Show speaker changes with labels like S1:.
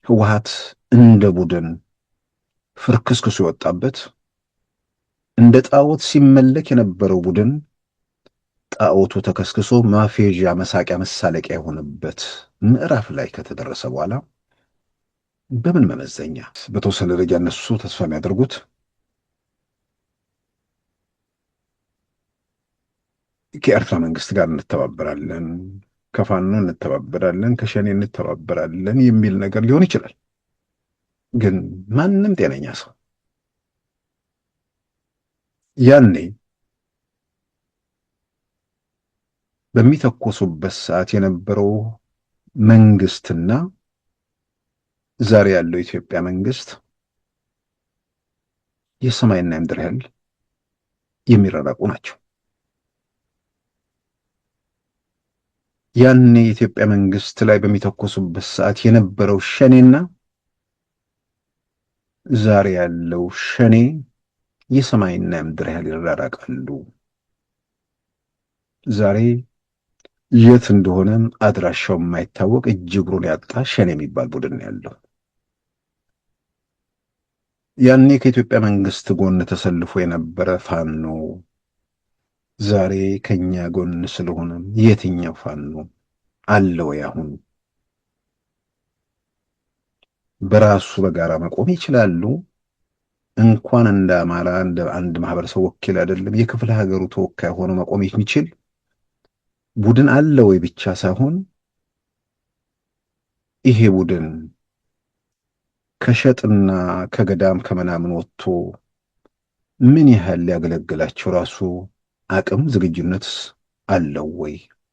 S1: ህወሓት እንደ ቡድን ፍርክስክሱ የወጣበት እንደ ጣዖት ሲመለክ የነበረው ቡድን ጣዖቱ ተከስክሶ ማፌዣ፣ መሳቂያ፣ መሳለቂያ የሆነበት ምዕራፍ ላይ ከተደረሰ በኋላ በምን መመዘኛ በተወሰነ ደረጃ እነሱ ተስፋ የሚያደርጉት ከኤርትራ መንግስት ጋር እንተባበራለን፣ ከፋኖ እንተባበራለን፣ ከሸኔ እንተባበራለን የሚል ነገር ሊሆን ይችላል። ግን ማንም ጤነኛ ሰው ያኔ በሚተኮሱበት ሰዓት የነበረው መንግስትና ዛሬ ያለው የኢትዮጵያ መንግስት የሰማይና የምድር ያህል የሚራራቁ ናቸው። ያኔ የኢትዮጵያ መንግስት ላይ በሚተኮሱበት ሰዓት የነበረው ሸኔና ዛሬ ያለው ሸኔ የሰማይና የምድር ያህል ይራራቃሉ። ዛሬ የት እንደሆነ አድራሻው የማይታወቅ እጅ እግሩን ያጣ ሸኔ የሚባል ቡድን ያለው ያኔ ከኢትዮጵያ መንግስት ጎን ተሰልፎ የነበረ ፋኖ ዛሬ ከኛ ጎን ስለሆነ የትኛው ፋኖ አለ ወይ? አሁን በራሱ በጋራ መቆም ይችላሉ? እንኳን እንደ አማራ እንደ አንድ ማህበረሰብ ወኪል አይደለም የክፍለ ሀገሩ ተወካይ ሆኖ መቆም የሚችል ቡድን አለ ወይ ብቻ ሳይሆን ይሄ ቡድን ከሸጥና ከገዳም ከምናምን ወጥቶ ምን ያህል ሊያገለግላቸው ራሱ አቅም ዝግጁነት አለው ወይ?